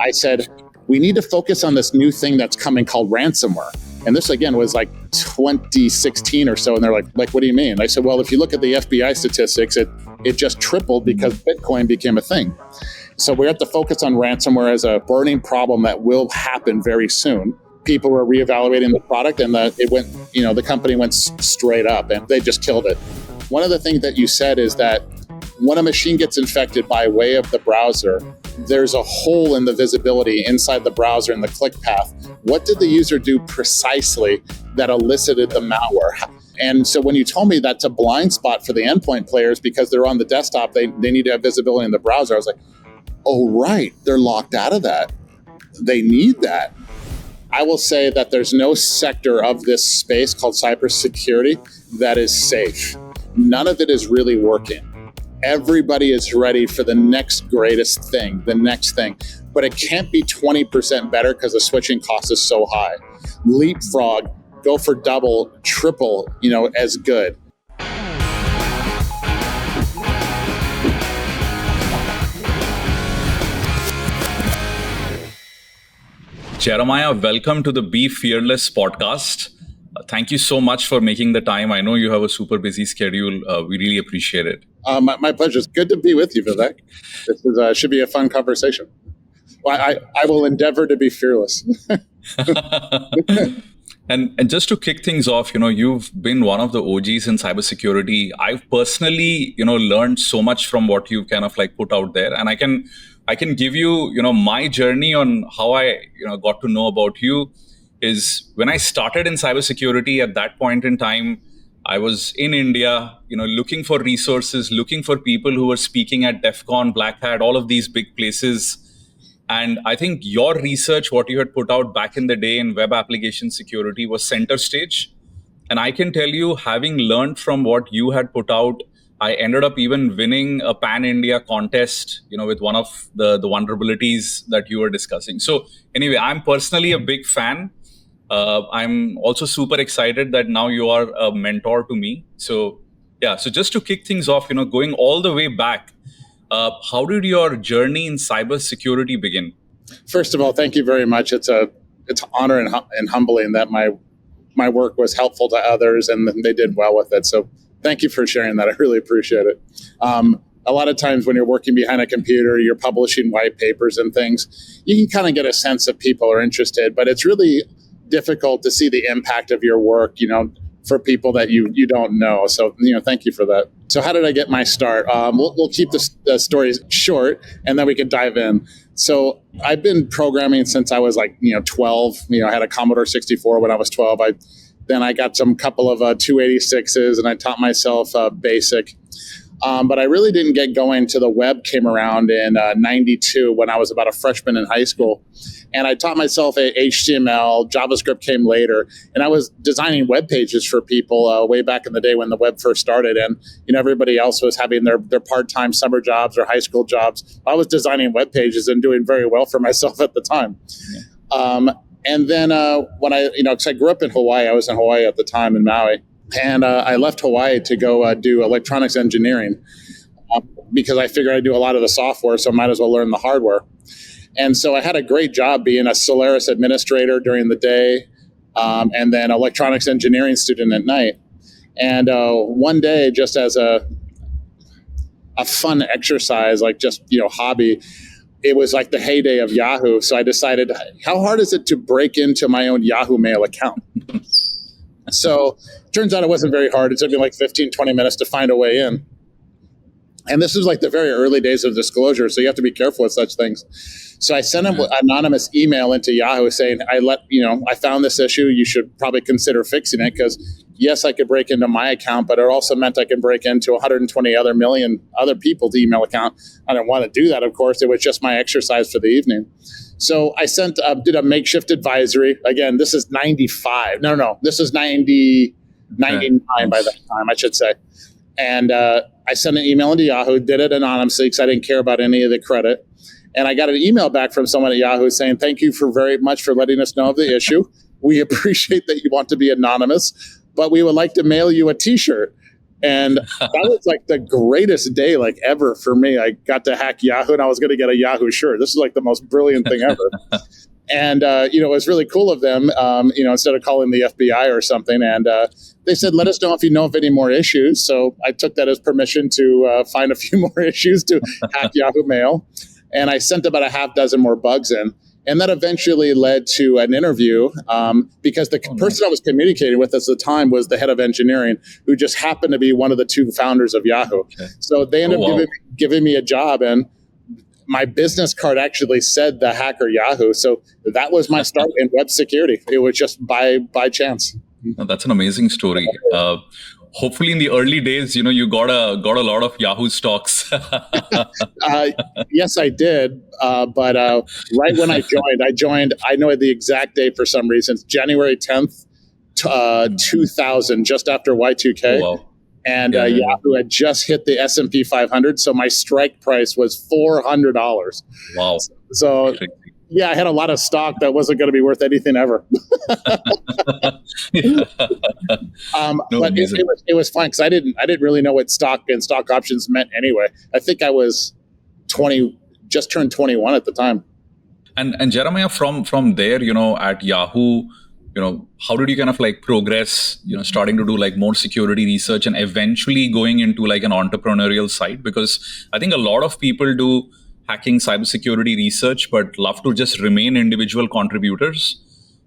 I said, we need to focus on this new thing that's coming called ransomware. And this, again, was like 2016 or so. And they're like, what do you mean? I said, well, if you look at the FBI statistics, it just tripled because Bitcoin became a thing. So we have to focus on ransomware as a burning problem that will happen very soon. People were reevaluating the product, and the company went straight up, and they just killed it. One of the things that you said is that when a machine gets infected by way of the browser, there's a hole in the visibility inside the browser in the click path. What did the user do precisely that elicited the malware? And so when you told me that's a blind spot for the endpoint players because they're on the desktop, they need to have visibility in the browser. I was like, oh, right, they're locked out of that. They need that. I will say that there's no sector of this space called cybersecurity that is safe. None of it is really working. Everybody is ready for the next greatest thing, the next thing. But it can't be 20% better because the switching cost is so high. Leapfrog, go for double, triple, as good. Jeremiah, welcome to the Be Fearless podcast. Thank you so much for making the time. I know you have a super busy schedule. We really appreciate it. My pleasure. It's good to be with you, Vivek. This should be a fun conversation. Well, I will endeavor to be fearless. And just to kick things off, you've been one of the OGs in cybersecurity. I've personally, learned so much from what you've kind of like put out there. And I can give you, my journey on how I, got to know about you is when I started in cybersecurity at that point in time, I was in India, looking for resources, looking for people who were speaking at DEF CON, Black Hat, all of these big places. And I think your research, what you had put out back in the day in web application security was center stage. And I can tell you, having learned from what you had put out, I ended up even winning a pan-India contest, with one of the vulnerabilities that you were discussing. So anyway, I'm personally a big fan. I'm also super excited that now you are a mentor to me. So yeah, so just to kick things off, going all the way back, how did your journey in cybersecurity begin? First of all, thank you very much. It's an honor and humbling that my work was helpful to others and they did well with it. So thank you for sharing that. I really appreciate it. A lot of times when you're working behind a computer, you're publishing white papers and things, you can kind of get a sense that people are interested, but it's really difficult to see the impact of your work, for people that you don't know. So, thank you for that. So how did I get my start? We'll keep the stories short and then we can dive in. So I've been programming since I was 12. I had a Commodore 64 when I was 12. Then I got some couple of 286s and I taught myself BASIC. But I really didn't get going till the web came around in 92 when I was about a freshman in high school. And I taught myself HTML, JavaScript came later, and I was designing web pages for people way back in the day when the web first started. And everybody else was having their part-time summer jobs or high school jobs. I was designing web pages and doing very well for myself at the time. Yeah. And then when because I grew up in Hawaii, I was in Hawaii at the time in Maui. And I left Hawaii to go do electronics engineering because I figured I'd do a lot of the software, so I might as well learn the hardware. And so I had a great job being a Solaris administrator during the day and then electronics engineering student at night. And one day, just as a fun exercise, hobby, it was like the heyday of Yahoo. So I decided, how hard is it to break into my own Yahoo Mail account? So it turns out it wasn't very hard. It took me 15, 20 minutes to find a way in. And this was the very early days of disclosure, so you have to be careful with such things. So I sent an anonymous email into Yahoo saying, I found this issue. You should probably consider fixing it because, yes, I could break into my account, but it also meant I could break into 120 million other people's email account. I didn't want to do that, of course. It was just my exercise for the evening. So I did a makeshift advisory. Again, this is 95. No, this is 99 by that time, I should say. And I sent an email into Yahoo, did it anonymously because I didn't care about any of the credit. And I got an email back from someone at Yahoo saying, thank you very much for letting us know of the issue. We appreciate that you want to be anonymous, but we would like to mail you a T-shirt. And that was like the greatest day like ever for me. I got to hack Yahoo, and I was going to get a Yahoo shirt. This is like the most brilliant thing ever. And, it was really cool of them, instead of calling the FBI or something. And they said, let us know if you know of any more issues. So I took that as permission to find a few more issues to hack Yahoo Mail. And I sent about a half dozen more bugs in. And that eventually led to an interview because the person I was communicating with at the time was the head of engineering, who just happened to be one of the two founders of Yahoo. Okay. So they ended up giving me a job, and my business card actually said the hacker Yahoo. So that was my start in web security. It was just by chance. Oh, that's an amazing story. Hopefully in the early days, you got a lot of Yahoo stocks. Yes, I did. But right when I joined, I know the exact date for some reason, January 10th, 2000, just after Y2K. Oh, wow. And Yahoo had just hit the S&P 500. So my strike price was $400. Wow. So yeah, I had a lot of stock that wasn't going to be worth anything ever. But it was fun because I didn't really know what stock and stock options meant anyway. I think I was 20, just turned 21 at the time. And Jeremiah, from there, at Yahoo, how did you kind of like progress, starting to do like more security research and eventually going into like an entrepreneurial side? Because I think a lot of people do hacking cybersecurity research, but love to just remain individual contributors.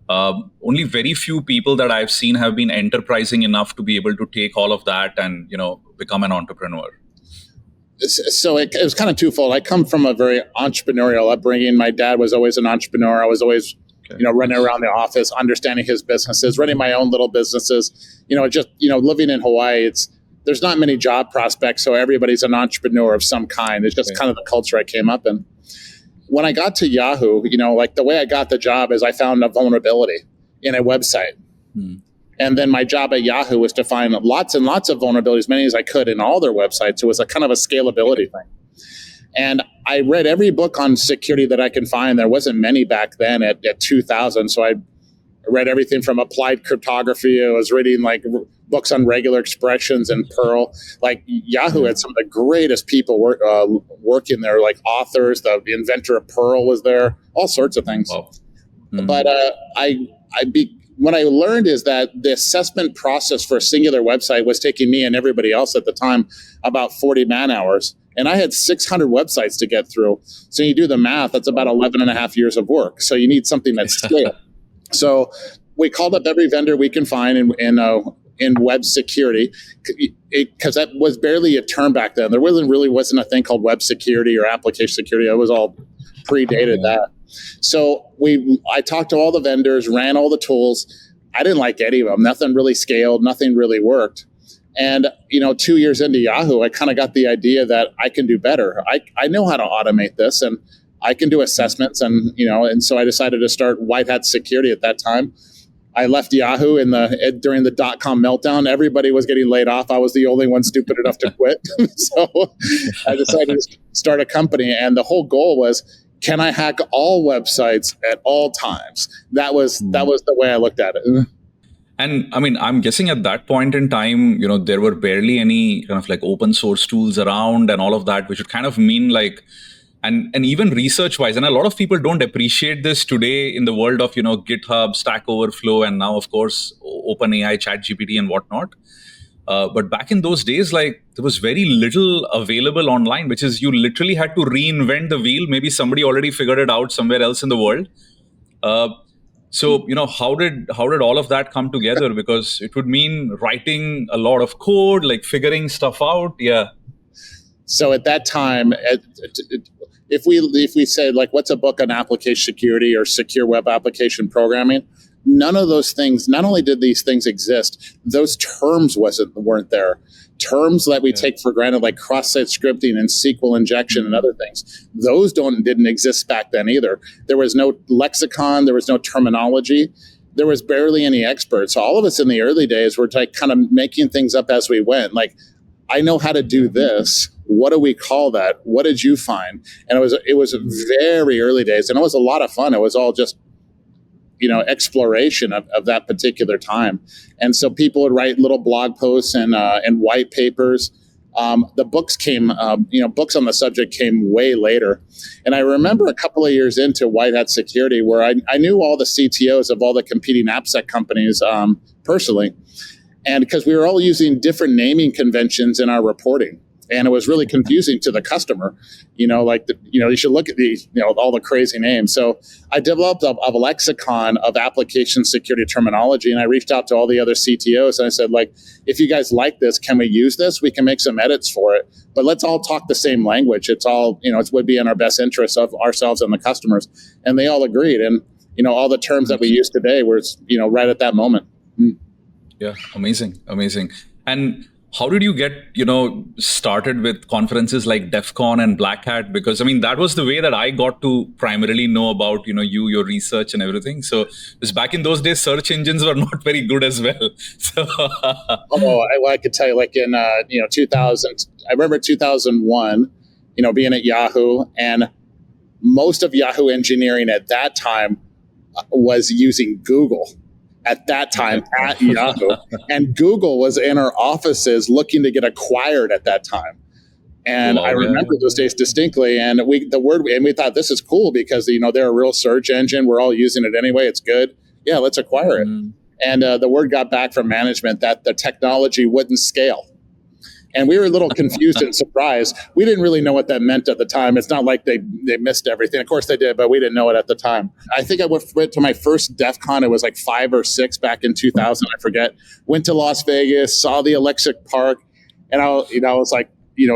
Only very few people that I've seen have been enterprising enough to be able to take all of that and, become an entrepreneur. So it was kind of twofold. I come from a very entrepreneurial upbringing. My dad was always an entrepreneur. I was always, running around the office, understanding his businesses, running my own little businesses. Living in Hawaii, there's not many job prospects, so everybody's an entrepreneur of some kind. It's just kind of the culture I came up in. When I got to Yahoo, the way I got the job is I found a vulnerability in a website. And then my job at Yahoo was to find lots and lots of vulnerabilities, many as I could in all their websites. It was a kind of a scalability thing. And I read every book on security that I can find. There wasn't many back then at 2000. So I read everything from applied cryptography. I was reading like books on regular expressions and Perl. Like Yahoo had some of the greatest people working there, like authors. The inventor of Perl was there. All sorts of things. Wow. But what I learned is that the assessment process for a singular website was taking me and everybody else at the time about 40 man hours. And I had 600 websites to get through. So you do the math, that's about 11 and a half years of work. So you need something that's scaled. So we called up every vendor we can find in web security, because that was barely a term back then. There really wasn't a thing called web security or application security. It was all predated that. So I talked to all the vendors, ran all the tools. I didn't like any of them. Nothing really scaled. Nothing really worked. And, 2 years into Yahoo, I kind of got the idea that I can do better. I know how to automate this, and I can do assessments. And, and so I decided to start WhiteHat Security at that time. I left Yahoo during the dot-com meltdown. Everybody was getting laid off. I was the only one stupid enough to quit. So I decided to start a company. And the whole goal was, can I hack all websites at all times? That was the way I looked at it. And I mean, I'm guessing at that point in time, there were barely any kind of like open source tools around and all of that, which would kind of mean like, and even research wise, and a lot of people don't appreciate this today in the world of, GitHub, Stack Overflow, and now of course, OpenAI, ChatGPT and whatnot. But back in those days, like there was very little available online, which is you literally had to reinvent the wheel. Maybe somebody already figured it out somewhere else in the world. So, how did all of that come together? Because it would mean writing a lot of code, like figuring stuff out. Yeah. So at that time, if we say like, what's a book on application security or secure web application programming? None of those things, not only did these things exist, those terms weren't there. Terms that we take for granted, like cross-site scripting and SQL injection and other things, those didn't exist back then either. There was no lexicon, there was no terminology, there was barely any experts. So all of us in the early days were like kind of making things up as we went. Like, I know how to do this. What do we call that? What did you find? And it was very early days, and it was a lot of fun. It was all just exploration of that particular time. And so people would write little blog posts and white papers. The books came, books on the subject came way later. And I remember a couple of years into WhiteHat Security where I knew all the CTOs of all the competing AppSec companies personally. And because we were all using different naming conventions in our reporting. And it was really confusing to the customer, you should look at these, all the crazy names. So I developed a lexicon of application security terminology, and I reached out to all the other CTOs and I said, if you guys like this, can we use this? We can make some edits for it, but let's all talk the same language. It's all, it would be in our best interest of ourselves and the customers. And they all agreed. And, all the terms that we use today were, right at that moment. Yeah, amazing. And how did you get, started with conferences like DEF CON and Black Hat? Because, that was the way that I got to primarily know about, your research and everything. So because back in those days, search engines were not very good as well. So I could tell you, in, 2000, I remember 2001, being at Yahoo, and most of Yahoo engineering at that time was using Google. At that time at Yahoo, and Google was in our offices looking to get acquired at that time. And I remember those days distinctly. And we thought this is cool because, they're a real search engine. We're all using it anyway. It's good. Yeah, let's acquire it. And the word got back from management that the technology wouldn't scale. And we were a little confused and surprised. We didn't really know what that meant at the time. It's not like they missed everything. Of course they did, but we didn't know it at the time. I think I went to my first DEF CON. It was 5 or 6 back in 2000. I forget. Went to Las Vegas, saw the electric park, and I was like,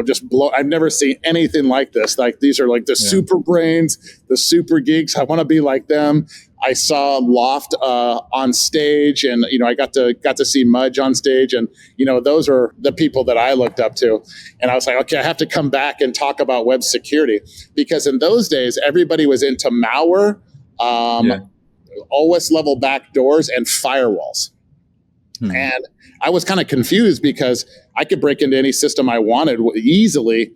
just blow. I've never seen anything like this. These are the super brains, the super geeks. I want to be like them. I saw Loft on stage, and I got to see Mudge on stage, and those are the people that I looked up to. And I was like, okay, I have to come back and talk about web security, because in those days everybody was into malware, OS level backdoors, and firewalls. And I was kind of confused because I could break into any system I wanted easily.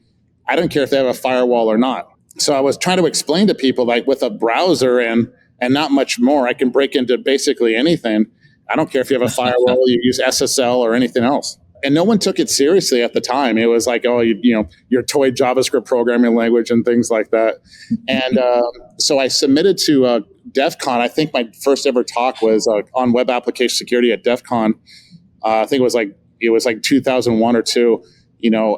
I don't care if they have a firewall or not. So I was trying to explain to people with a browser and not much more, I can break into basically anything. I don't care if you have a firewall, you use SSL or anything else. And no one took it seriously at the time. It was like, your toy JavaScript programming language and things like that. And so I submitted to DEF CON. I think my first ever talk was on web application security at DEF CON. I think it was 2001 or 2,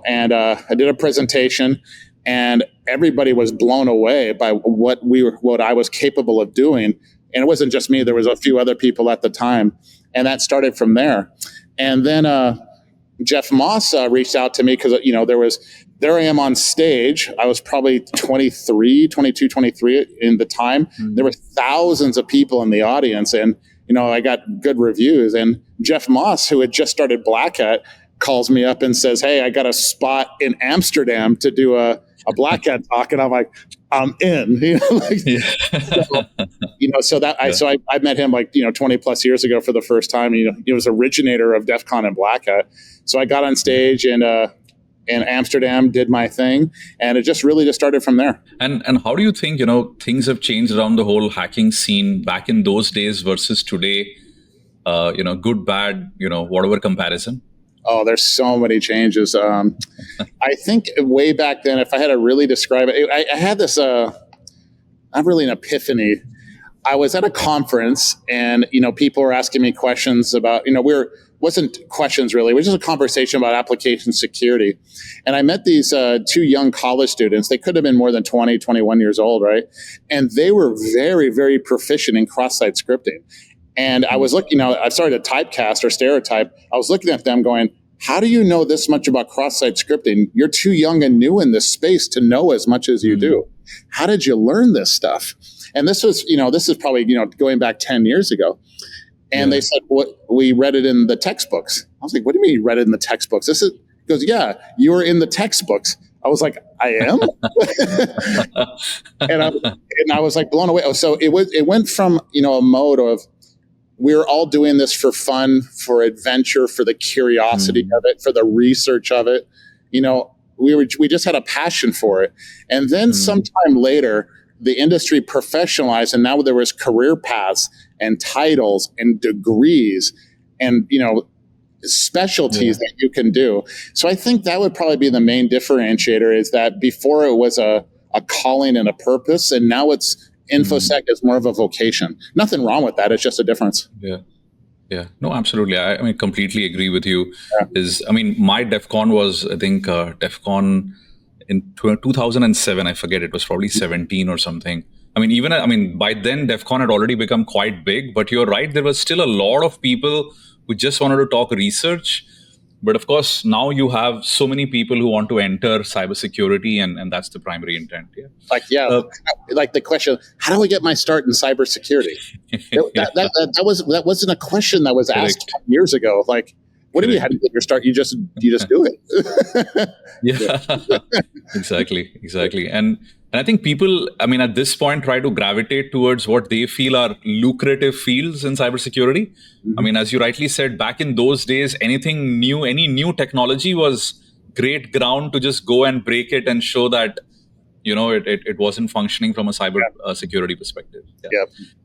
and I did a presentation, and everybody was blown away by what I was capable of doing. And it wasn't just me. There was a few other people at the time. And that started from there. And then Jeff Moss reached out to me because, there I am on stage. I was probably 22, 23 in the time. There were thousands of people in the audience, and, I got good reviews. And Jeff Moss, who had just started Black Hat, calls me up and says, hey, I got a spot in Amsterdam to do a Black Hat talk. And I'm like, I'm in, So I met him 20 plus years ago for the first time. He was originator of DEF CON and Black Hat. So I got on stage and in Amsterdam, did my thing, and it just started from there. And how do you think, things have changed around the whole hacking scene back in those days versus today? Good, bad, whatever comparison? Oh, there's so many changes. I think way back then, if I had to really describe it, I had this, not really an epiphany. I was at a conference, and, people were asking me questions about, wasn't questions really, it was just a conversation about application security. And I met these 2 young college students. They could have been more than 20, 21 years old, right? And they were very, very proficient in cross-site scripting. And I was looking, I'm sorry to typecast or stereotype. I was looking at them going, how do you know this much about cross-site scripting? You're too young and new in this space to know as much as you do. How did you learn this stuff? And this was, this is probably, going back 10 years ago. And they said, we read it in the textbooks. I was like, what do you mean you read it in the textbooks? He goes, yeah, you were in the textbooks. I was like, I am? and I was like blown away. So it went from, a mode of, we're all doing this for fun, for adventure, for the curiosity of it, for the research of it. We just had a passion for it. And then sometime later, the industry professionalized, and now there was career paths and titles and degrees and, specialties that you can do. So I think that would probably be the main differentiator, is that before it was a calling and a purpose, and now it's InfoSec is more of a vocation. Nothing wrong with that. It's just a difference. Yeah. No, absolutely. I completely agree with you. My DEF CON was, I think, DEF CON in 2007. I forget, it was probably 17 or something. By then DEF CON had already become quite big, but you're right. There was still a lot of people who just wanted to talk research. But of course, now you have so many people who want to enter cybersecurity, and that's the primary intent. Like the question, how do I get my start in cybersecurity? That wasn't a question that was asked 20 years ago. Like, what do you, how do you get your start? You just do it. Exactly. And I think people, at this point, try to gravitate towards what they feel are lucrative fields in cybersecurity. As you rightly said, back in those days, anything new, any new technology was great ground to just go and break it and show that, it wasn't functioning from a cyber security perspective.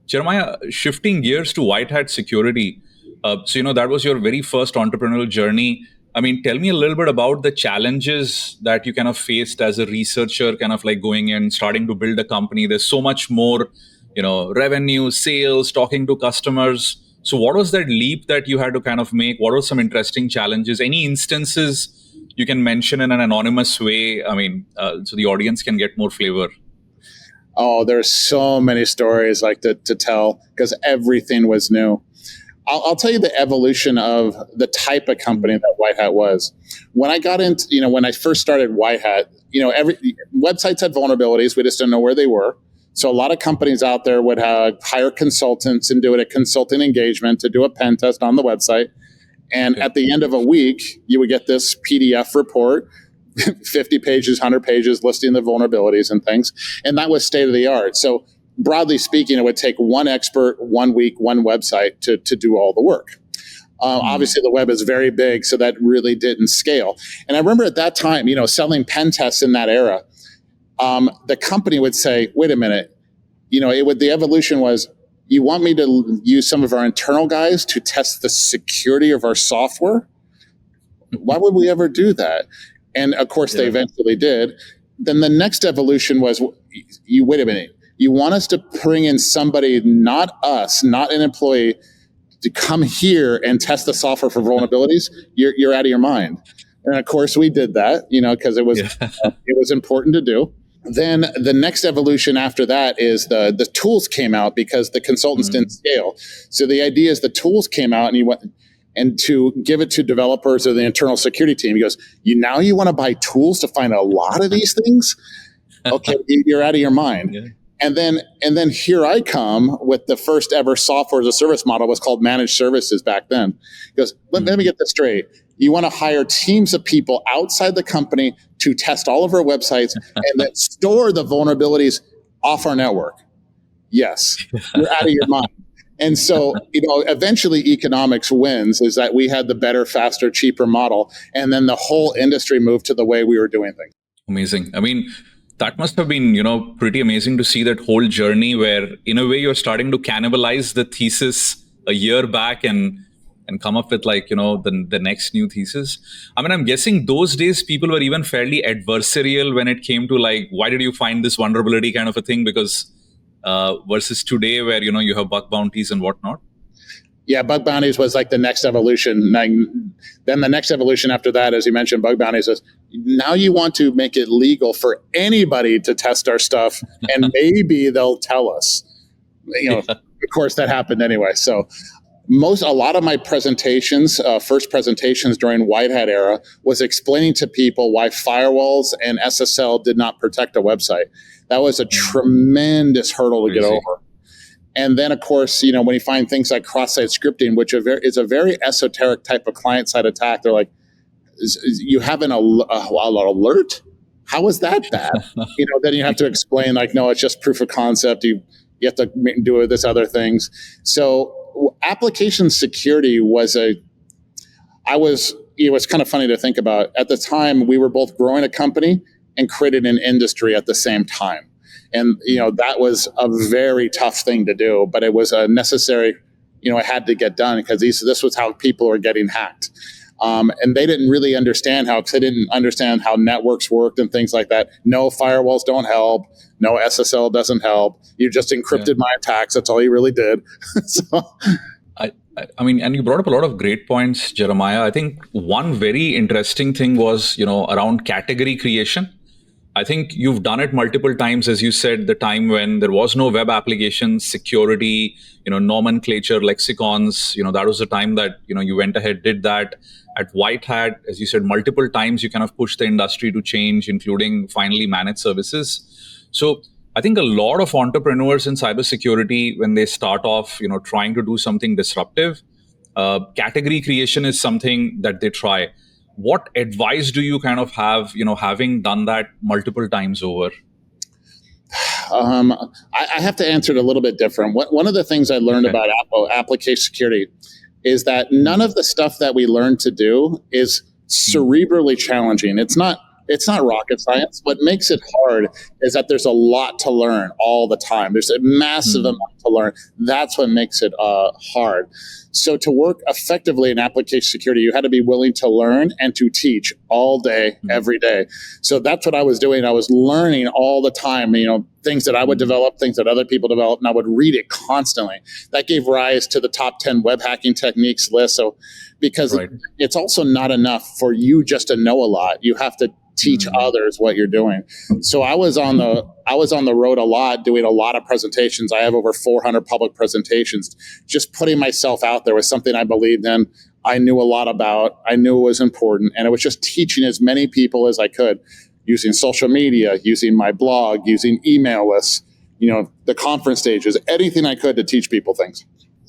Jeremiah, shifting gears to WhiteHat Security. That was your very first entrepreneurial journey. Tell me a little bit about the challenges that you kind of faced as a researcher, kind of like going in, starting to build a company. There's so much more, revenue, sales, talking to customers. So what was that leap that you had to kind of make? What were some interesting challenges? Any instances you can mention in an anonymous way? So the audience can get more flavor. Oh, there's so many stories like to tell, because everything was new. I'll tell you the evolution of the type of company that WhiteHat was. When I got into, when I first started WhiteHat, every websites had vulnerabilities. We just didn't know where they were. So a lot of companies out there would hire consultants and do a consulting engagement to do a pen test on the website. And at the end of a week, you would get this PDF report, 50 pages, 100 pages, listing the vulnerabilities and things. And that was state of the art. So broadly speaking, it would take one expert, 1 week, one website to do all the work. Obviously, the web is very big, so that really didn't scale. And I remember at that time, selling pen tests in that era, the company would say, wait a minute, the evolution was, you want me to use some of our internal guys to test the security of our software? Why would we ever do that? And of course, they eventually did. Then the next evolution was, wait a minute, you want us to bring in somebody, not us, not an employee, to come here and test the software for vulnerabilities? You're out of your mind. And of course, we did that, because it was important to do. Then the next evolution after that is the tools came out, because the consultants didn't scale. So the idea is the tools came out, and to give it to developers or the internal security team, he goes, you want to buy tools to find a lot of these things? Okay, you're out of your mind. Yeah. And then here I come with the first ever software as a service model. Was called managed services back then. He goes, let me get this straight. You want to hire teams of people outside the company to test all of our websites and then store the vulnerabilities off our network? Yes, you're out of your mind. And so, eventually economics wins, is that we had the better, faster, cheaper model. And then the whole industry moved to the way we were doing things. Amazing. That must have been, pretty amazing to see that whole journey where, in a way, you're starting to cannibalize the thesis a year back and come up with the next new thesis. I'm guessing those days people were even fairly adversarial when it came to why did you find this vulnerability kind of a thing? Because versus today where, you have bug bounties and whatnot. Yeah, bug bounties was the next evolution. Then the next evolution after that, as you mentioned, bug bounties is now you want to make it legal for anybody to test our stuff, and maybe they'll tell us. Of course, that happened anyway. So a lot of my presentations, first presentations during WhiteHat era, was explaining to people why firewalls and SSL did not protect a website. That was a tremendous hurdle to get over. And then, of course, when you find things like cross-site scripting, which is a very esoteric type of client-side attack, they're like, you have an alert? How is that bad? Then you have to explain, no, it's just proof of concept. You have to do this other things. So application security it was kind of funny to think about. At the time, we were both growing a company and created an industry at the same time. And, that was a very tough thing to do, but it was a necessary, it had to get done because this was how people were getting hacked. And they didn't really understand because they didn't understand how networks worked and things like that. No, firewalls don't help. No, SSL doesn't help. You just encrypted my attacks. That's all you really did. So, I mean, and you brought up a lot of great points, Jeremiah. I think one very interesting thing was, around category creation. I think you've done it multiple times, as you said, the time when there was no web applications, security, nomenclature, lexicons, that was the time that, you went ahead, did that. At WhiteHat, as you said, multiple times you kind of pushed the industry to change, including finally managed services. So I think a lot of entrepreneurs in cybersecurity, when they start off, trying to do something disruptive, category creation is something that they try. What advice do you kind of have, having done that multiple times over? I have to answer it a little bit different. One of the things I learned about application security is that none of the stuff that we learn to do is cerebrally challenging. It's not rocket science. What makes it hard is that there's a lot to learn all the time. There's a massive amount to learn. That's what makes it hard. So to work effectively in application security, you had to be willing to learn and to teach all day, every day. So that's what I was doing. I was learning all the time, things that I would develop, things that other people develop, and I would read it constantly. That gave rise to the top 10 web hacking techniques list. So because it's also not enough for you just to know a lot. You have to teach others what you're doing. So I was on the road a lot, doing a lot of presentations. I have over 400 public presentations. Just putting myself out there was something I believed in. I knew a lot about. I knew it was important, and it was just teaching as many people as I could, using social media, using my blog, using email lists, the conference stages, anything I could to teach people things.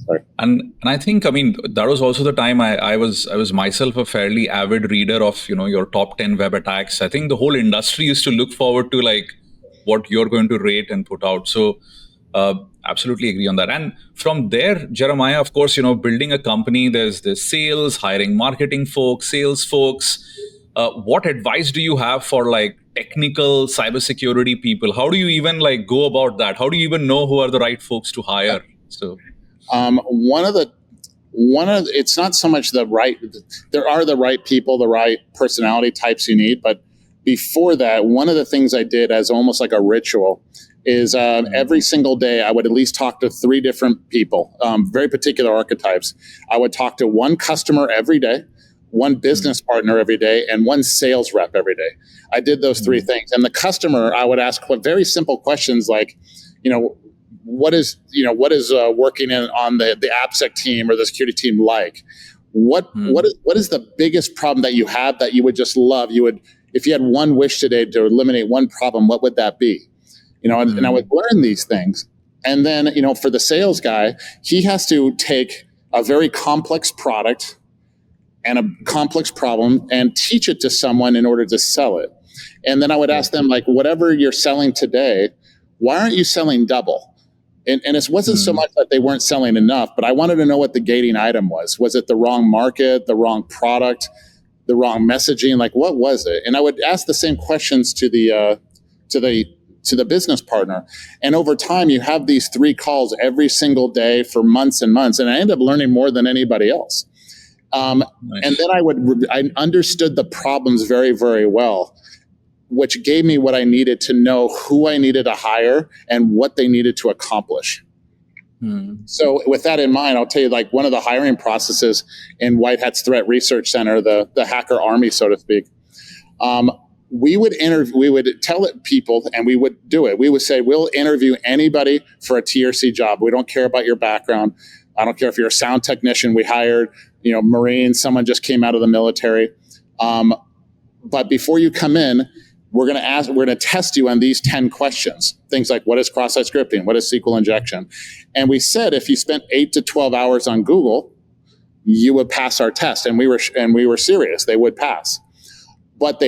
Sorry. And I think, that was also the time I was myself a fairly avid reader of, your top 10 web attacks. I think the whole industry used to look forward to like what you're going to rate and put out. So absolutely agree on that. And from there, Jeremiah, of course, building a company, there's sales, hiring marketing folks, sales folks. What advice do you have for like technical cybersecurity people? How do you even like go about that? How do you even know who are the right folks to hire? So it's not so much there are the right people, the right personality types you need. But before that, one of the things I did as almost like a ritual is every single day I would at least talk to 3 different people, very particular archetypes. I would talk to one customer every day, one business partner every day, and one sales rep every day. I did those 3 things. And the customer, I would ask very simple questions like, what is working on the AppSec team or the security team like? What is the biggest problem that you have that you would just love? If you had one wish today to eliminate one problem, what would that be? And I would learn these things. And then, for the sales guy, he has to take a very complex product and a complex problem and teach it to someone in order to sell it. And then I would ask them, like, whatever you're selling today, why aren't you selling double? And it wasn't so much that they weren't selling enough, but I wanted to know what the gating item was. Was it the wrong market, the wrong product, the wrong messaging? Like, what was it? And I would ask the same questions to the business partner. And over time, you have these 3 calls every single day for months and months. And I ended up learning more than anybody else. Nice. And then I understood the problems very, very well, which gave me what I needed to know who I needed to hire and what they needed to accomplish. So with that in mind, I'll tell you, like, one of the hiring processes in WhiteHat's Threat Research Center, the hacker army, so to speak, we would tell it people, and we would do it. We would say, we'll interview anybody for a TRC job. We don't care about your background. I don't care if you're a sound technician. We hired, Marines, someone just came out of the military. But before you come in, we're going to test you on these 10 questions. Things like, what is cross-site scripting? What is SQL injection? And we said, if you spent 8 to 12 hours on Google, you would pass our test. And we were serious. They would pass. But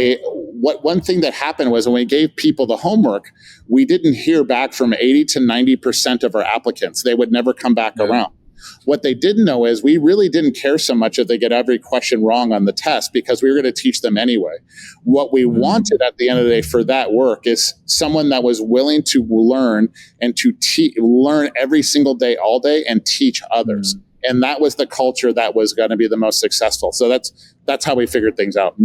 one thing that happened was when we gave people the homework, we didn't hear back from 80 to 90% of our applicants. They would never come back around. What they didn't know is we really didn't care so much if they get every question wrong on the test, because we were going to teach them anyway. What we wanted at the end of the day for that work is someone that was willing to learn and to learn every single day, all day, and teach others. And that was the culture that was going to be the most successful. So that's how we figured things out.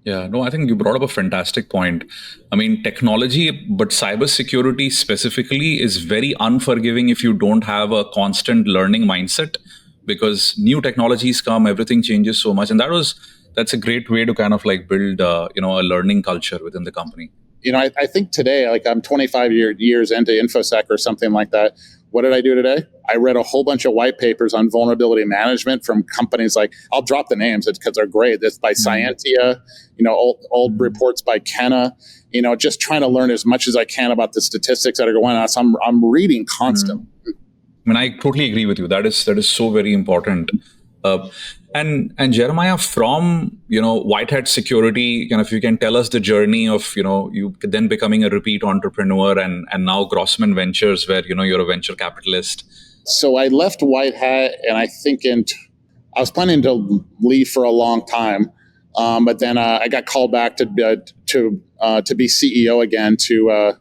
Yeah, no, I think you brought up a fantastic point. I mean, technology, but cybersecurity specifically is very unforgiving if you don't have a constant learning mindset, because new technologies come, everything changes so much. And that's a great way to kind of like build, a learning culture within the company. I think today, like I'm 25 years into InfoSec or something like that. What did I do today? I read a whole bunch of white papers on vulnerability management from companies like, I'll drop the names because they're great. It's by Scientia, old reports by Kenna, just trying to learn as much as I can about the statistics that are going on. So I'm reading constantly. I mean, I totally agree with you. That is so very important. And Jeremiah, from WhiteHat Security, if you can tell us the journey of you then becoming a repeat entrepreneur and now Grossman Ventures, where you're a venture capitalist. So I left WhiteHat, and I think I was planning to leave for a long time, but then I got called back to be CEO again to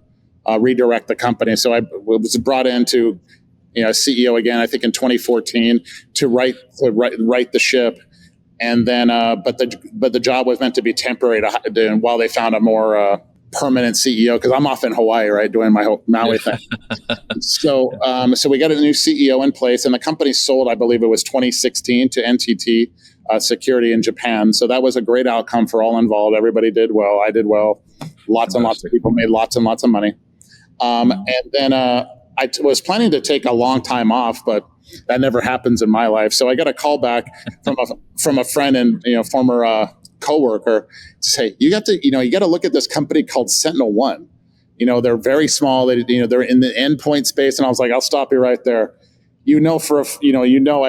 redirect the company. So I was brought in to CEO again, I think in 2014, to right the ship, and then but the job was meant to be temporary while they found a more permanent CEO, because I'm off in Hawaii, right, doing my whole Maui thing. So we got a new CEO in place, and the company sold, I believe it was 2016, to NTT Security in Japan. So that was a great outcome for all involved. Everybody did well. I did well. Lots and lots of people made lots and lots of money. And then I was planning to take a long time off, but that never happens in my life. So I got a call back from a friend and former coworker to say, you got to look at this company called SentinelOne. They're very small. They're in the endpoint space, and I was like, I'll stop you right there. I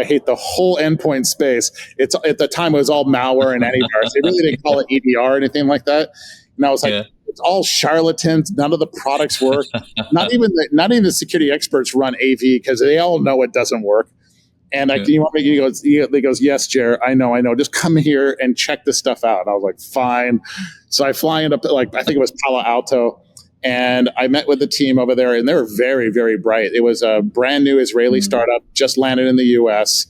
hate the whole endpoint space. It's at the time it was all malware and antivirus. They really didn't call it EDR or anything like that. And I was like, It's all charlatans. None of the products work. Not even the security experts run AV, because they all know it doesn't work. And you want me? He goes, yes, Jer, I know. Just come here and check this stuff out. And I was like, fine. So I fly into I think it was Palo Alto, and I met with the team over there, and they were very, very bright. It was a brand new Israeli startup, just landed in the U.S.,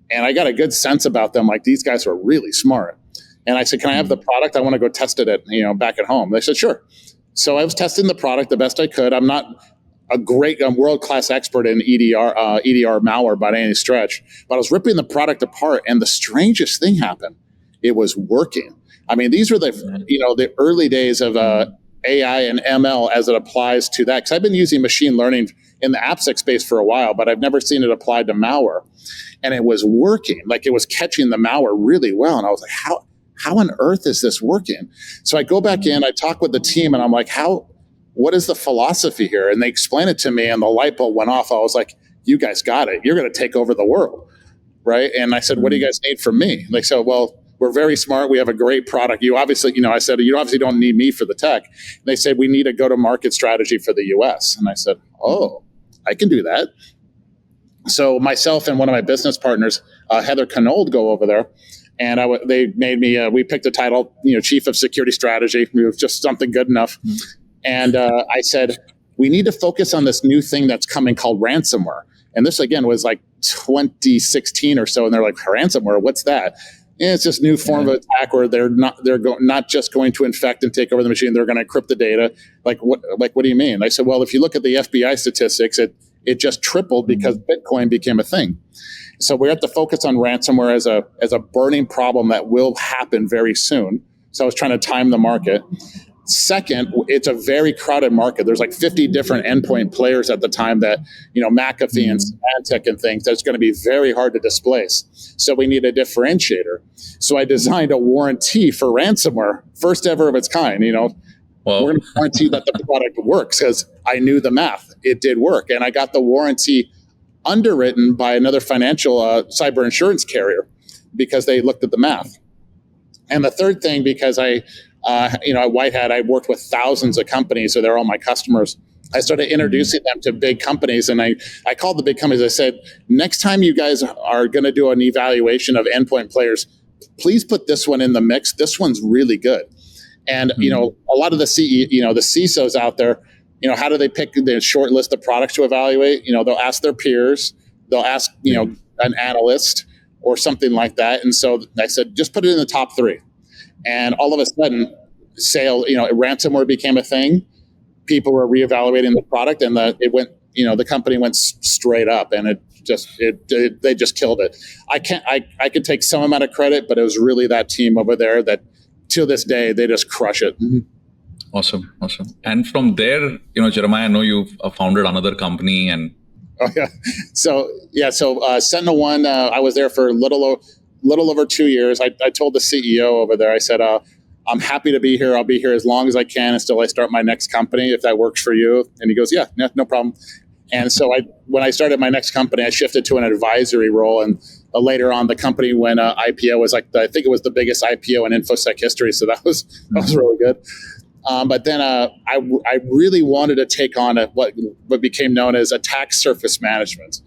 and I got a good sense about them. Like, these guys are really smart. And I said, can I have the product? I want to go test it back at home. They said, sure. So I was testing the product the best I could. I'm not a world-class expert in EDR malware by any stretch, but I was ripping the product apart, and the strangest thing happened. It was working. I mean, these were the early days of AI and ML as it applies to that. Because I've been using machine learning in the AppSec space for a while, but I've never seen it applied to malware. And it was working. Like, it was catching the malware really well. And I was like, how on earth is this working? So I go back in, I talk with the team, and I'm like, what is the philosophy here? And they explain it to me, and the light bulb went off. I was like, you guys got it. You're going to take over the world, right? And I said, what do you guys need from me? They said, well, we're very smart. We have a great product. You obviously, I said, you obviously don't need me for the tech. And they said, we need a go-to-market strategy for the US. And I said, oh, I can do that. So myself and one of my business partners, Heather Canold, go over there. And they made me, we picked the title, Chief of Security Strategy. It was just something good enough. And I said, we need to focus on this new thing that's coming called ransomware. And this, again, was like 2016 or so. And they're like, ransomware, what's that? And it's this new form of attack where they're not just going to infect and take over the machine. They're going to encrypt the data. Like, what do you mean? I said, well, if you look at the FBI statistics, it just tripled because Bitcoin became a thing. So we have to focus on ransomware as a burning problem that will happen very soon. So I was trying to time the market. Second, it's a very crowded market. There's like 50 different endpoint players at the time that, McAfee and Symantec and things, that's going to be very hard to displace. So we need a differentiator. So I designed a warranty for ransomware, first ever of its kind. We're going to guarantee that the product works, because I knew the math. It did work. And I got the warranty underwritten by another financial cyber insurance carrier, because they looked at the math. And the third thing, because at WhiteHat, I worked with thousands of companies, so they're all my customers. I started introducing them to big companies, and I called the big companies. I said, next time you guys are going to do an evaluation of endpoint players, please put this one in the mix. This one's really good. And a lot of the the CISOs out there, how do they pick the short list of products to evaluate? They'll ask their peers, they'll ask an analyst or something like that. And so I said, just put it in the top 3. And all of a sudden, ransomware became a thing. People were reevaluating the product, and the company went straight up, and they just killed it. I could take some amount of credit, but it was really that team over there that, to this day, they just crush it. Awesome. And from there, Jeremiah, I know you've founded another company, and So SentinelOne, I was there for a little over 2 years. I told the CEO over there, I said, I'm happy to be here. I'll be here as long as I can until I start my next company, if that works for you. And he goes, yeah, no problem. And so when I started my next company, I shifted to an advisory role. And later on, the company went IPO. Was I think it was the biggest IPO in InfoSec history. So that was really good. But then I really wanted to take on what became known as attack surface management.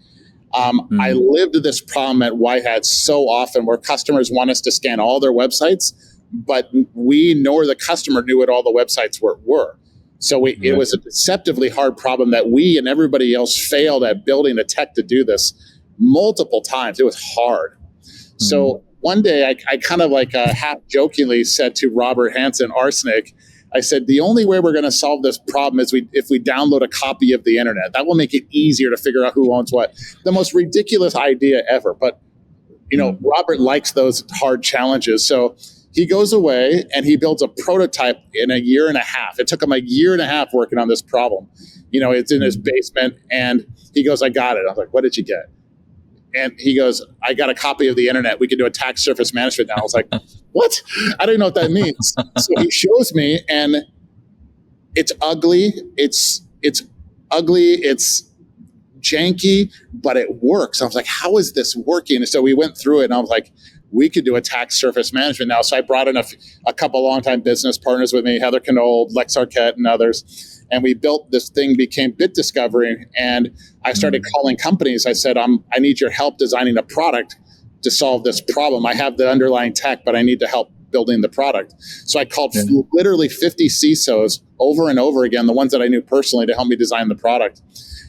I lived this problem at WhiteHat so often, where customers want us to scan all their websites, but we nor the customer knew what all the websites were. So it was a deceptively hard problem that we and everybody else failed at building the tech to do this multiple times. It was hard. So one day I kind of half jokingly said to Robert Hansen, Arsenic, I said, the only way we're going to solve this problem is if we download a copy of the internet. That will make it easier to figure out who owns what. The most ridiculous idea ever. But, Robert likes those hard challenges. So he goes away and he builds a prototype in a year and a half. It took him a year and a half working on this problem. It's in his basement, and he goes, I got it. I was like, what did you get? And he goes, I got a copy of the internet. We can do attack surface management now. I was like, what? I don't know what that means. So he shows me, and it's ugly. It's ugly. It's janky, but it works. I was like, how is this working? And so we went through it, and I was like, we could do attack surface management now. So I brought in a couple longtime business partners with me, Heather Knoll, Lex Arquette, and others. And we built this thing, became Bit Discovery. And I started calling companies. I said, I need your help designing a product to solve this problem. I have the underlying tech, but I need to help building the product. So I called literally 50 CISOs over and over again, the ones that I knew personally, to help me design the product.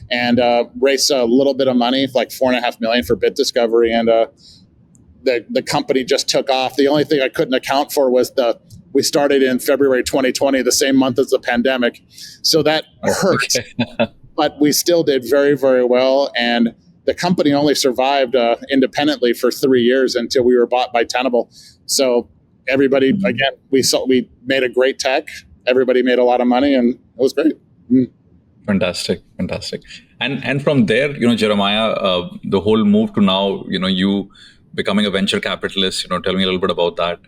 And raised a little bit of money, like $4.5 million for Bit Discovery. And the company just took off. The only thing I couldn't account for was we started in February 2020, the same month as the pandemic. So that hurt. Okay. But we still did very, very well. And the company only survived independently for 3 years until we were bought by Tenable. So everybody, again, we made a great tech. Everybody made a lot of money, and it was great. Fantastic. And from there, Jeremiah, the whole move to now, you becoming a venture capitalist, tell me a little bit about that.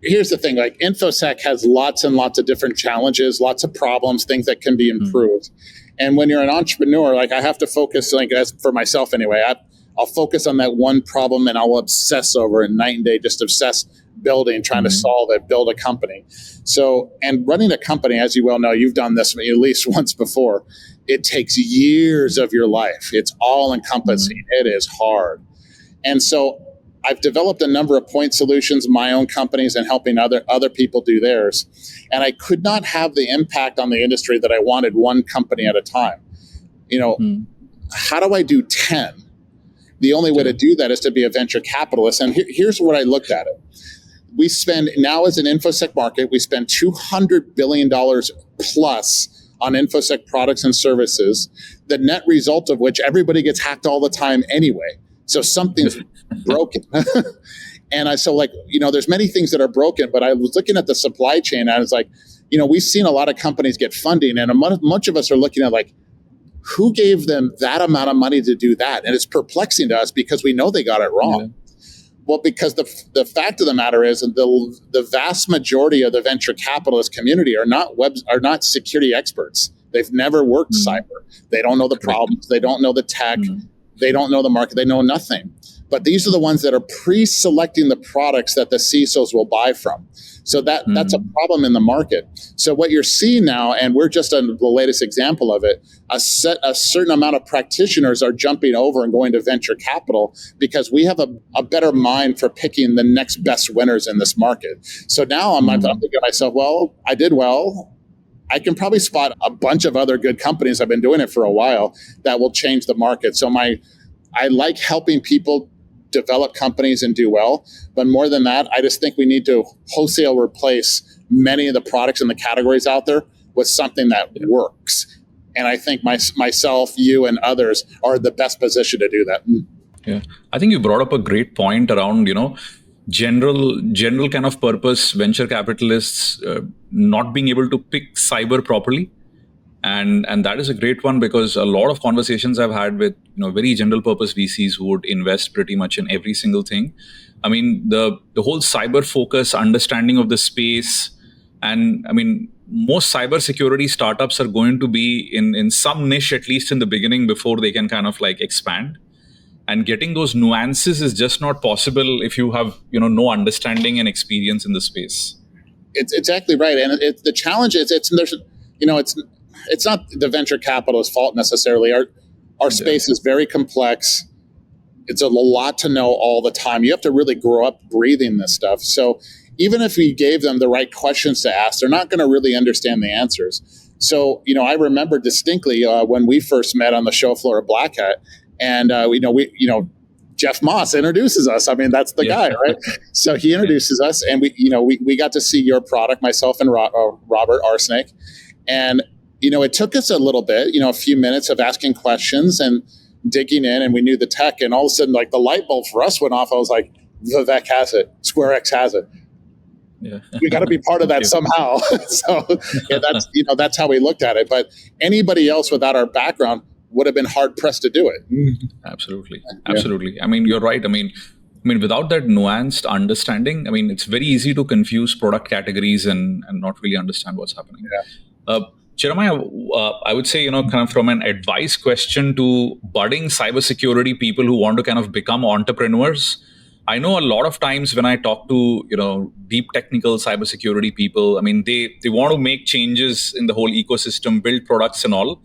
Here's the thing, InfoSec has lots and lots of different challenges, lots of problems, things that can be improved. And when you're an entrepreneur, I have to focus, as for myself anyway, I'll focus on that one problem, and I'll obsess over it night and day, just obsess building, trying to solve it, build a company. So, and running a company, as you well know, you've done this at least once before, it takes years of your life. It's all encompassing. It is hard. And so I've developed a number of point solutions, my own companies, and helping other people do theirs. And I could not have the impact on the industry that I wanted, one company at a time. How do I do 10? The only way to do that is to be a venture capitalist. And here's what I looked at it. We spend, now as an InfoSec market, we spend $200 billion plus on InfoSec products and services, the net result of which everybody gets hacked all the time anyway. So something's broken. And there's many things that are broken, but I was looking at the supply chain, and I was like, we've seen a lot of companies get funding, and much of us are looking at who gave them that amount of money to do that? And it's perplexing to us because we know they got it wrong. Yeah. Well, because the fact of the matter is the vast majority of the venture capitalist community are not security experts. They've never worked cyber. They don't know the problems. They don't know the tech. They don't know the market. They know nothing. But these are the ones that are pre-selecting the products that the CISOs will buy from. So that's a problem in the market. So what you're seeing now, and we're just the latest example of it, a certain amount of practitioners are jumping over and going to venture capital because we have a better mind for picking the next best winners in this market. So now I'm thinking to myself, well, I did well. I can probably spot a bunch of other good companies. I've been doing it for a while that will change the market. So I like helping people develop companies and do well. But more than that, I just think we need to wholesale replace many of the products and the categories out there with something that works. And I think myself, you, and others are the best position to do that. Yeah, I think you brought up a great point around, general kind of purpose venture capitalists not being able to pick cyber properly. And that is a great one, because a lot of conversations I've had with very general purpose VCs who would invest pretty much in every single thing. I mean, the whole cyber focus, understanding of the space, and I mean, most cybersecurity startups are going to be in some niche, at least in the beginning, before they can kind of like expand. And getting those nuances is just not possible if you have no understanding and experience in the space. It's exactly right, and the challenge is it's not the venture capitalist's fault necessarily. Our space is very complex. It's a lot to know all the time. You have to really grow up breathing this stuff. So even if we gave them the right questions to ask, they're not going to really understand the answers. So, I remember distinctly when we first met on the show floor of Black Hat, and Jeff Moss introduces us. I mean, that's the guy, right? So he introduces us, and we got to see your product, myself and Robert Arsnake, and it took us a little bit, a few minutes of asking questions and digging in, and we knew the tech, and all of a sudden, like, the light bulb for us went off. I was like, Vivek has it, SquareX has it. Yeah. We got to be part of that somehow. So that's how we looked at it. But anybody else without our background would have been hard pressed to do it. Absolutely. I mean, you're right. I mean, without that nuanced understanding, I mean, it's very easy to confuse product categories and not really understand what's happening. Yeah. Jeremiah, I would say, kind of from an advice question to budding cybersecurity people who want to kind of become entrepreneurs. I know a lot of times when I talk to, deep technical cybersecurity people, I mean, they want to make changes in the whole ecosystem, build products and all.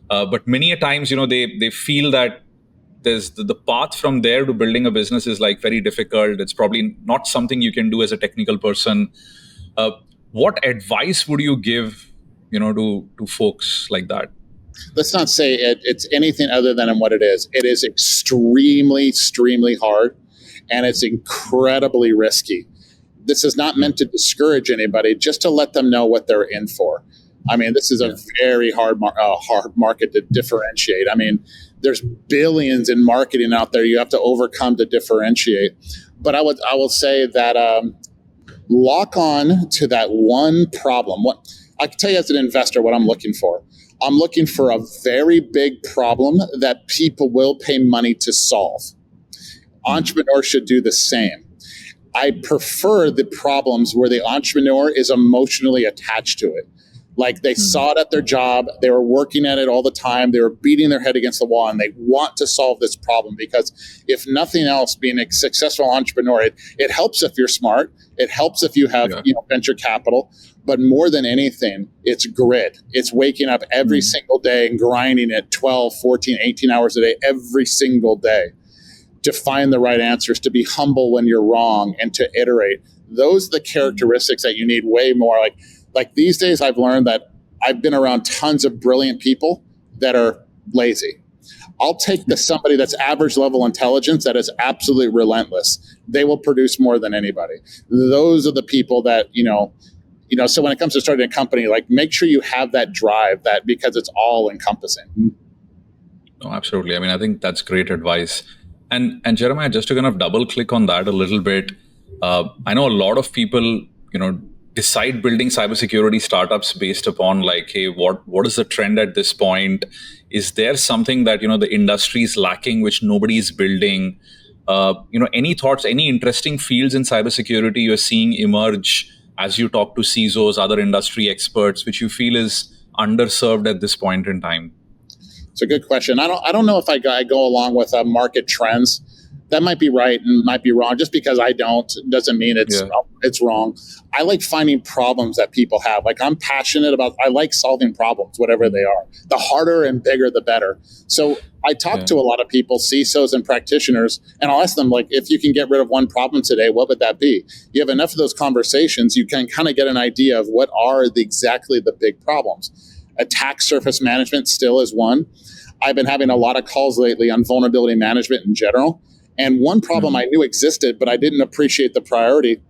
But many a times, they feel that there's the path from there to building a business is like very difficult. It's probably not something you can do as a technical person. What advice would you give, to folks like that? Let's not say it's anything other than what it is. It is extremely, extremely hard, and it's incredibly risky. This is not meant to discourage anybody, just to let them know what they're in for. I mean, this is a very hard market to differentiate. I mean, there's billions in marketing out there you have to overcome to differentiate. But I will say that lock on to that one problem. I can tell you as an investor what I'm looking for. I'm looking for a very big problem that people will pay money to solve. Entrepreneurs should do the same. I prefer the problems where the entrepreneur is emotionally attached to it. Like they saw it at their job, they were working at it all the time, they were beating their head against the wall, and they want to solve this problem because if nothing else, being a successful entrepreneur, it helps if you're smart, it helps if you have venture capital, but more than anything, it's grit. It's waking up every single day and grinding it 12, 14, 18 hours a day, every single day to find the right answers, to be humble when you're wrong, and to iterate. Those are the characteristics that you need way more. Like these days, I've learned that I've been around tons of brilliant people that are lazy. I'll take somebody that's average level intelligence that is absolutely relentless. They will produce more than anybody. Those are the people that, so when it comes to starting a company, like make sure you have that drive, because it's all encompassing. Oh, absolutely. I mean, I think that's great advice. And Jeremiah, just to kind of double click on that a little bit, I know a lot of people, decide building cybersecurity startups based upon like, hey, what is the trend at this point? Is there something that, the industry is lacking, which nobody is building? Any thoughts, any interesting fields in cybersecurity you're seeing emerge as you talk to CISOs, other industry experts, which you feel is underserved at this point in time? It's a good question. I don't know if I go along with market trends. That might be right and might be wrong. Just because I don't doesn't mean it's wrong. I like finding problems that people have. Like I'm passionate about. I like solving problems, whatever they are. The harder and bigger, the better. So I talk to a lot of people, CISOs and practitioners, and I'll ask them, like, if you can get rid of one problem today, what would that be? You have enough of those conversations, you can kind of get an idea of what are exactly the big problems. Attack surface management still is one. I've been having a lot of calls lately on vulnerability management in general. And one problem I knew existed, but I didn't appreciate the priority,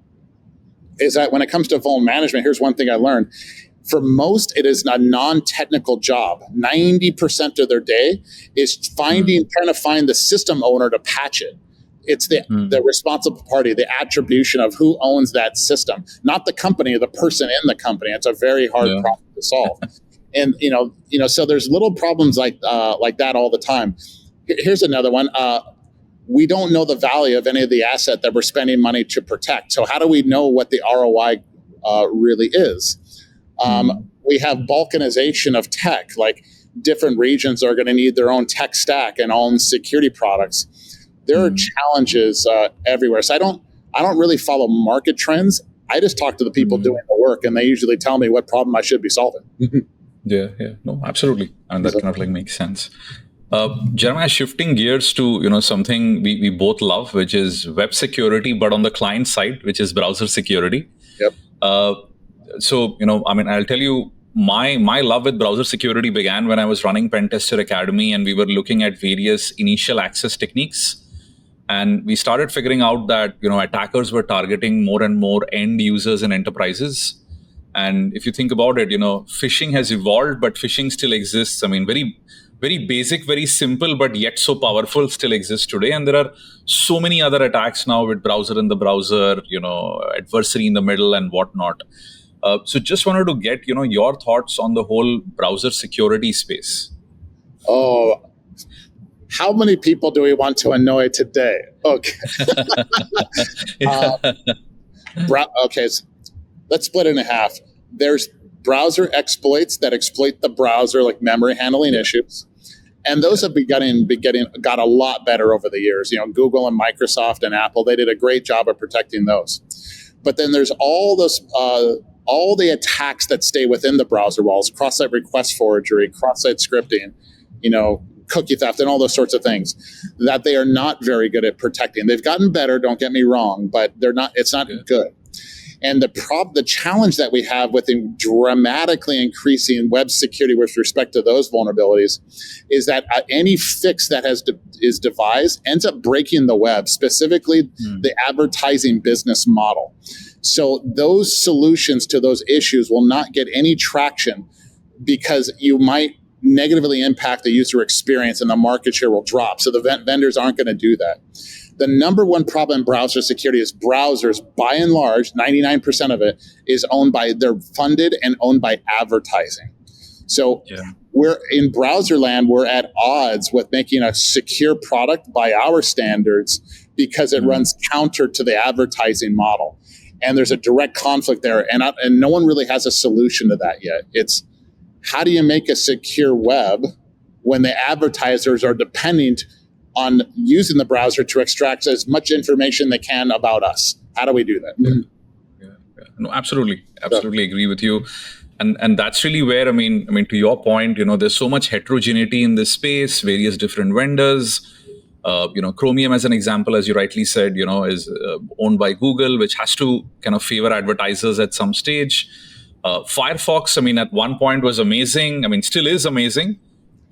is that when it comes to vulnerability management, here's one thing I learned. For most, it is a non-technical job. 90% of their day is trying to find the system owner to patch it. It's the responsible party, the attribution of who owns that system, not the company, the person in the company. It's a very hard problem to solve. And so there's little problems like that all the time. Here's another one. We don't know the value of any of the asset that we're spending money to protect. So how do we know what the ROI really is? We have balkanization of tech, like different regions are going to need their own tech stack and own security products. There are challenges everywhere. So I don't really follow market trends. I just talk to the people doing the work, and they usually tell me what problem I should be solving. No, absolutely. And that kind of like makes sense. Jeremiah, shifting gears to something we both love, which is web security, but on the client side, which is browser security. Yep. So I'll tell you, my love with browser security began when I was running Pentester Academy, and we were looking at various initial access techniques, and we started figuring out that attackers were targeting more and more end users and enterprises. And if you think about it, phishing has evolved, but phishing still exists. I mean, very very basic, very simple, but yet so powerful still exists today. And there are so many other attacks now with browser in the browser, adversary in the middle and whatnot. So just wanted to get, your thoughts on the whole browser security space. Oh, how many people do we want to annoy today? Okay. Okay, so let's split it in half. There's browser exploits that exploit the browser, like memory handling issues. And those have got a lot better over the years. Google and Microsoft and Apple, they did a great job of protecting those. But then there's all the attacks that stay within the browser walls, cross-site request forgery, cross-site scripting, cookie theft, and all those sorts of things that they are not very good at protecting. They've gotten better, don't get me wrong, but it's not good. And the challenge that we have with dramatically increasing web security with respect to those vulnerabilities is that any fix that is devised ends up breaking the web, specifically the advertising business model. So those solutions to those issues will not get any traction because you might negatively impact the user experience and the market share will drop. So the vendors aren't going to do that. The number one problem in browser security is browsers, by and large, 99% of it is they're funded and owned by advertising. So we're in browser land, we're at odds with making a secure product by our standards because it runs counter to the advertising model. And there's a direct conflict there. And no one really has a solution to that yet. It's how do you make a secure web when the advertisers are dependent on using the browser to extract as much information they can about us? How do we do that? No, absolutely agree with you. And that's really where, I mean, to your point, there's so much heterogeneity in this space, various different vendors. Chromium, as an example, as you rightly said, is owned by Google, which has to kind of favor advertisers at some stage. Firefox, at one point was amazing. Still is amazing.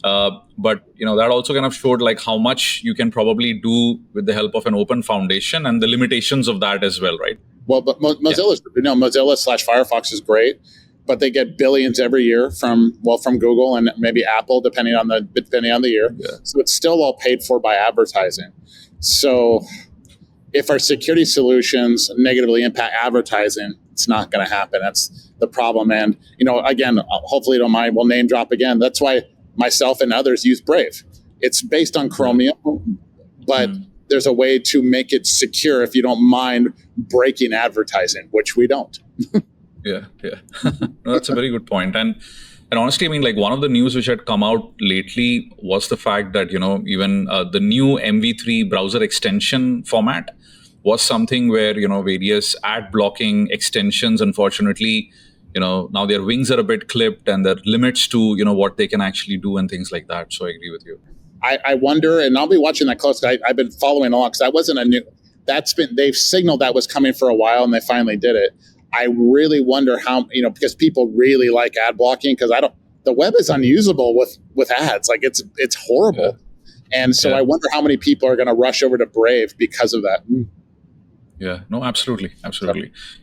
But that also kind of showed like how much you can probably do with the help of an open foundation and the limitations of that as well, right? Well, but Mozilla/Firefox is great, but they get billions every year from Google and maybe Apple, depending on the year. Yeah. So it's still all paid for by advertising. So if our security solutions negatively impact advertising, it's not going to happen. That's the problem. And again, hopefully you don't mind, we'll name drop again. That's why myself and others use Brave. It's based on Chromium, but there's a way to make it secure if you don't mind breaking advertising, which we don't. Yeah. No, that's a very good point. And And honestly, I mean, like one of the news which had come out lately was the fact that, even the new MV3 browser extension format was something where, various ad blocking extensions, unfortunately, now their wings are a bit clipped and there are limits to, what they can actually do and things like that. So I agree with you. I wonder, and I'll be watching that closely. I've been following along because that wasn't a new. They've signaled that was coming for a while, and they finally did it. I really wonder how, because people really like ad blocking, because the web is unusable with ads. Like it's horrible, and so I wonder how many people are going to rush over to Brave because of that. Yeah, no, absolutely.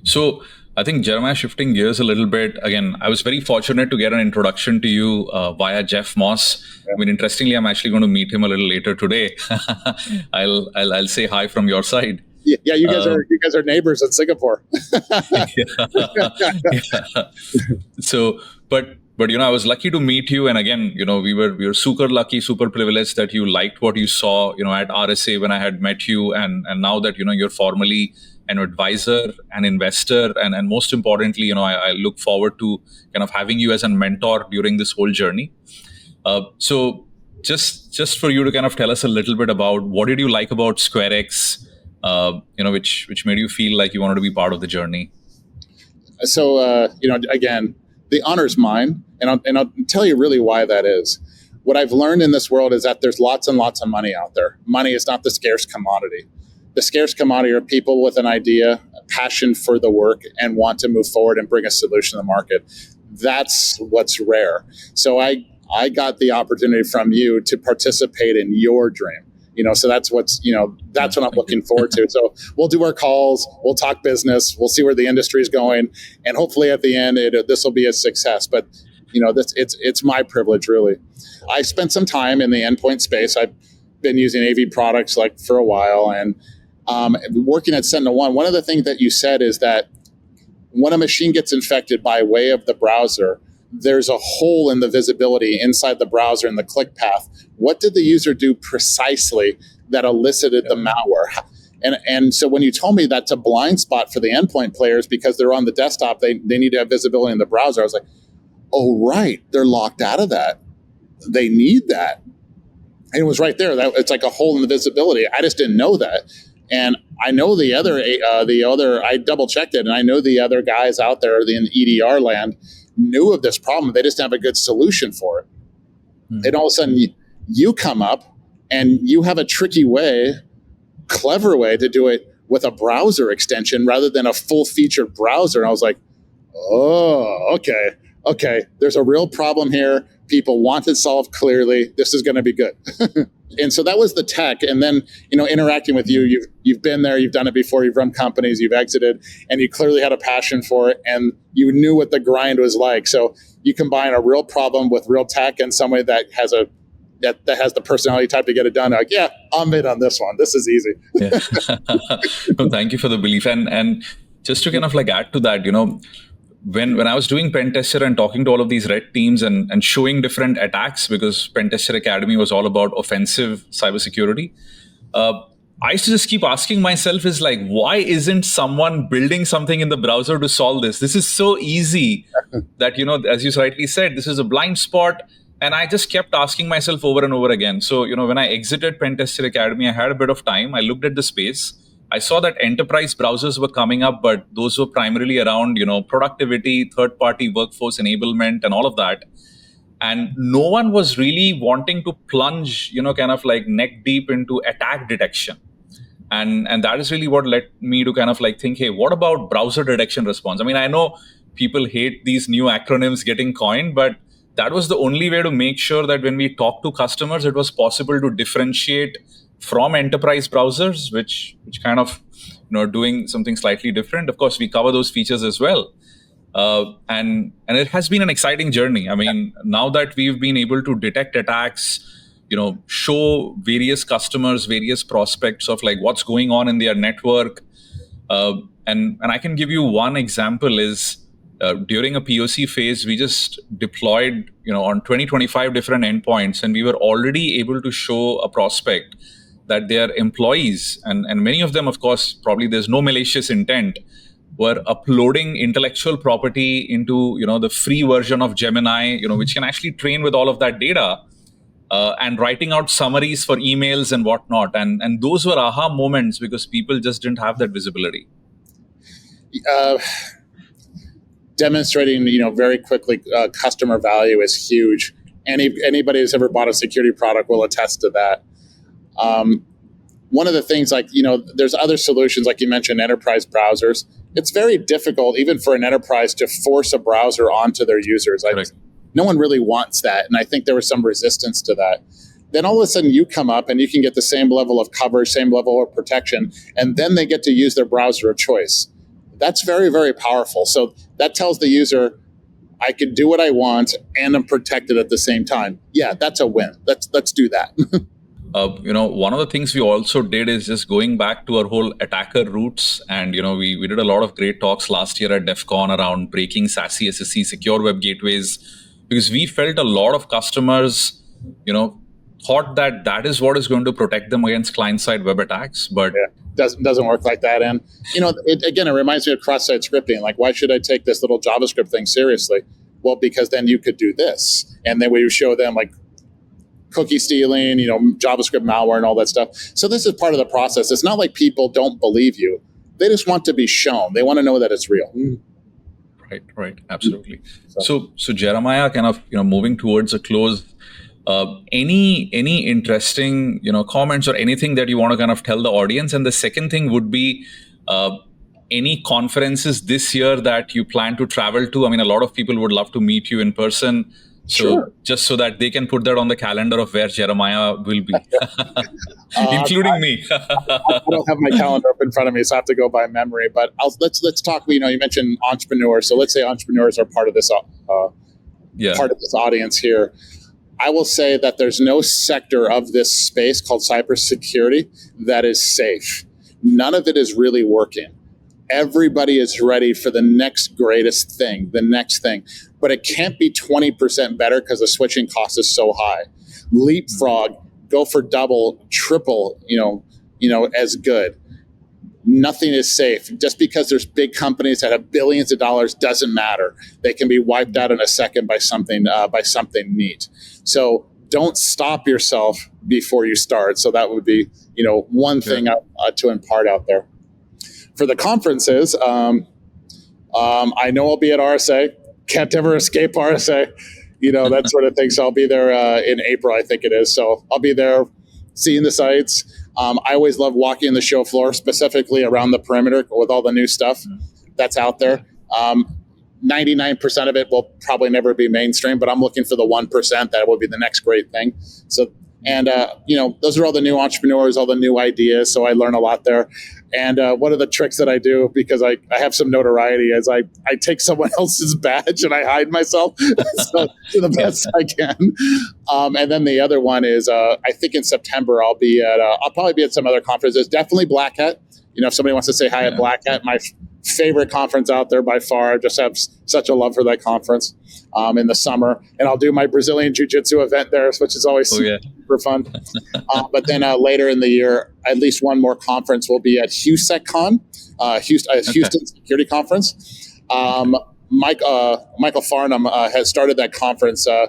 So I think, Jeremiah, shifting gears a little bit, again, I was very fortunate to get an introduction to you via Jeff Moss. I mean, interestingly, I'm actually going to meet him a little later today. I'll say hi from your side. Yeah, you guys are neighbors in Singapore. Yeah. So, but I was lucky to meet you, and again, we were super lucky, super privileged that you liked what you saw, at RSA when I had met you, and now that you're formally an advisor, an investor, and most importantly, I look forward to kind of having you as a mentor during this whole journey. So just for you to kind of tell us a little bit about what did you like about SquareX, which made you feel like you wanted to be part of the journey. So, again, the honor's mine, and I'll tell you really why that is. What I've learned in this world is that there's lots and lots of money out there. Money is not the scarce commodity. The scarce commodity are people with an idea, a passion for the work, and want to move forward and bring a solution to the market. That's what's rare. So I got the opportunity from you to participate in your dream. So that's what I'm looking forward to. So we'll do our calls, we'll talk business, we'll see where the industry is going, and hopefully at the end this will be a success. But it's my privilege, really. I spent some time in the endpoint space. I've been using AV products for a while, and working at SentinelOne. One of the things that you said is that when a machine gets infected by way of the browser, there's a hole in the visibility inside the browser in the click path. What did the user do precisely that elicited the malware? And so when you told me that's a blind spot for the endpoint players because they're on the desktop, they need to have visibility in the browser. I was like, oh, right, they're locked out of that. They need that. And it was right there. It's like a hole in the visibility. I just didn't know that. And I know the other, I double checked it, and I know the other guys out there in EDR land knew of this problem. They just didn't have a good solution for it. Mm-hmm. And all of a sudden, you come up and you have a tricky way, clever way to do it with a browser extension rather than a full-featured browser. And I was like, oh, okay. There's a real problem here. People want it solved clearly. This is going to be good. And so that was the tech. And then, interacting with you, you've been there, you've done it before, you've run companies, you've exited, and you clearly had a passion for it, and you knew what the grind was like. So you combine a real problem with real tech and somebody that has the personality type to get it done. Like, yeah, I'm in on this one. This is easy. Yeah. No, thank you for the belief. And just to kind of add to that, when I was doing Pen Tester and talking to all of these red teams and showing different attacks, because Pen Tester Academy was all about offensive cybersecurity, I used to just keep asking myself why isn't someone building something in the browser to solve this? This is so easy that, as you rightly said, this is a blind spot. And I just kept asking myself over and over again. So, when I exited Pen Tester Academy, I had a bit of time. I looked at the space. I saw that enterprise browsers were coming up, but those were primarily around, productivity, third-party workforce enablement, and all of that. And no one was really wanting to plunge, neck deep into attack detection. And that is really what led me to think, hey, what about browser detection response? I mean, I know people hate these new acronyms getting coined, but that was the only way to make sure that when we talk to customers, it was possible to differentiate from enterprise browsers, which kind of doing something slightly different. Of course, we cover those features as well, and it has been an exciting journey. I mean, now that we've been able to detect attacks, show various customers, various prospects of what's going on in their network, and I can give you one example is. During a POC phase, we just deployed, on 20-25 different endpoints, and we were already able to show a prospect that their employees, and many of them, of course, probably there's no malicious intent, were uploading intellectual property into, the free version of Gemini, which can actually train with all of that data, and writing out summaries for emails and whatnot. And those were aha moments because people just didn't have that visibility. Demonstrating, very quickly customer value is huge. Anybody who's ever bought a security product will attest to that. One of the things, there's other solutions, like you mentioned, enterprise browsers. It's very difficult, even for an enterprise, to force a browser onto their users. No one really wants that, and I think there was some resistance to that. Then all of a sudden you come up and you can get the same level of coverage, same level of protection, and then they get to use their browser of choice. That's very, very powerful. So that tells the user, I can do what I want and I'm protected at the same time. Yeah, that's a win. Let's do that. One of the things we also did is just going back to our whole attacker roots. And, we did a lot of great talks last year at DEF CON around breaking SASE, SSE, secure web gateways, because we felt a lot of customers, thought that is what is going to protect them against client-side web attacks. But doesn't work like that. And, it reminds me of cross-site scripting. Like, why should I take this little JavaScript thing seriously? Well, because then you could do this. And then we show them like cookie stealing, JavaScript malware and all that stuff. So this is part of the process. It's not like people don't believe you. They just want to be shown. They want to know that it's real. Right. Absolutely. So Jeremiah, kind of, moving towards a close, any interesting, comments or anything that you want to kind of tell the audience? And the second thing would be, any conferences this year that you plan to travel to? I mean, a lot of people would love to meet you in person. So sure. Just so that they can put that on the calendar of where Jeremiah will be, including me. I don't have my calendar up in front of me, so I have to go by memory. But let's talk. You mentioned entrepreneurs, so let's say entrepreneurs are part of this part of this audience here. I will say that there's no sector of this space called cybersecurity that is safe. None of it is really working. Everybody is ready for the next greatest thing, the next thing. But it can't be 20% better because the switching cost is so high. Leapfrog, go for double, triple, as good. Nothing is safe. Just because there's big companies that have billions of dollars doesn't matter. They can be wiped out in a second by something neat. So don't stop yourself before you start. So that would be, one thing to impart out there. For the conferences, I know I'll be at RSA. Can't ever escape RSA, that sort of thing. So I'll be there in April, I think it is. So I'll be there seeing the sites. I always love walking the show floor, specifically around the perimeter with all the new stuff that's out there. 99% of it will probably never be mainstream, but I'm looking for the 1% that will be the next great thing. So, and those are all the new entrepreneurs, all the new ideas. So I learn a lot there. And one of the tricks that I do, because I have some notoriety, is I take someone else's badge and I hide myself so, to the best I can. And then the other one is, I think in September, I'll probably be at some other conferences. Definitely Black Hat. If somebody wants to say hi at Black Hat, my favorite conference out there by far. I just have such a love for that conference in the summer. And I'll do my Brazilian Jiu-Jitsu event there, which is always super fun. But then later in the year, at least one more conference will be at HuSecCon, Houston Security Conference. Michael Farnham has started that conference, I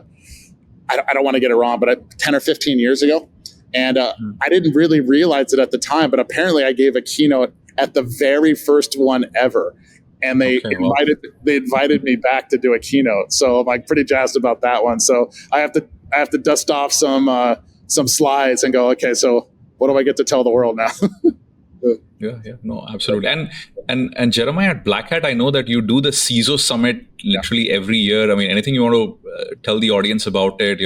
don't want to get it wrong, but 10 or 15 years ago. And I didn't really realize it at the time, but apparently I gave a keynote at the very first one ever. And they invited me back to do a keynote. So I'm pretty jazzed about that one. So I have to dust off some slides and go, okay, so what do I get to tell the world now? No, absolutely. And Jeremiah, at Black Hat, I know that you do the CISO Summit literally every year. I mean, anything you want to tell the audience about it,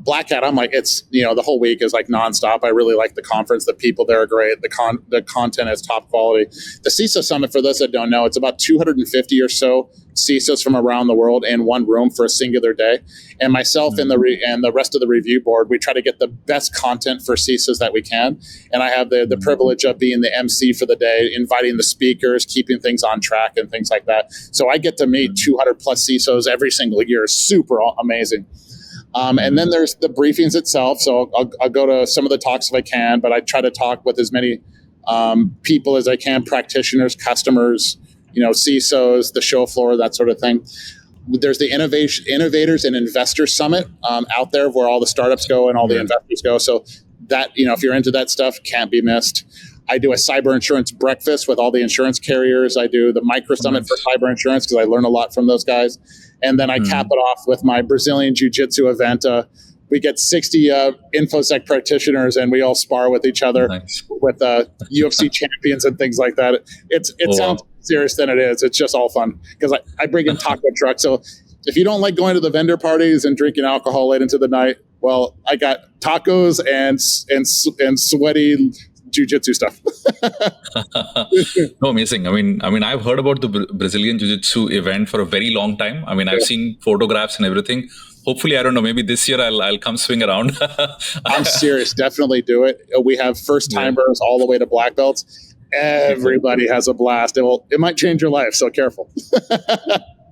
Black Hat, I'm it's, the whole week is nonstop. I really like the conference. The people there are great. The content is top quality. The CISO Summit, for those that don't know, it's about 250 or so CISOs from around the world in one room for a singular day. And myself and the rest of the review board, we try to get the best content for CISOs that we can. And I have the privilege of being the MC for the day, inviting the speakers, keeping things on track and things like that. So I get to meet 200 plus CISOs every single year. Super amazing. And then there's the briefings itself. So I'll go to some of the talks if I can, but I try to talk with as many people as I can, practitioners, customers, CISOs, the show floor, that sort of thing. There's the Innovators and Investors Summit out there where all the startups go and all the investors go. So that, if you're into that stuff, can't be missed. I do a cyber insurance breakfast with all the insurance carriers. I do the micro summit for cyber insurance because I learn a lot from those guys. And then I cap it off with my Brazilian Jiu-Jitsu event. We get 60 InfoSec practitioners and we all spar with each other with UFC champions and things like that. It sounds serious than it is. It's just all fun because I bring in taco trucks. So if you don't like going to the vendor parties and drinking alcohol late into the night, well, I got tacos and sweaty jiu-jitsu stuff. No, amazing. I mean, I've heard about the Brazilian jiu-jitsu event for a very long time. I mean, I've seen photographs and everything. Hopefully, I don't know, maybe this year I'll come swing around. I'm serious. Definitely do it. We have first timers all the way to black belts. Everybody has a blast. It might change your life, so careful.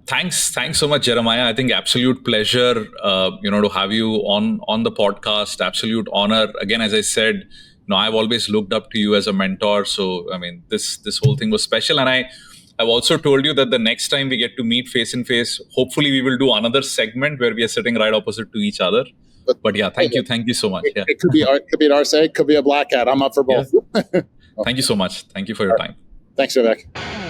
Thanks so much, Jeremiah. I think absolute pleasure, to have you on the podcast. Absolute honor. Again, as I said, I've always looked up to you as a mentor. So, I mean, this whole thing was special. And I've also told you that the next time we get to meet face in face, hopefully we will do another segment where we are sitting right opposite to each other. But yeah, thank you so much. It could be an RSA, it could be a Black Hat. I'm up for both. Thank you so much. Thank you for your time. Thanks, Vivek.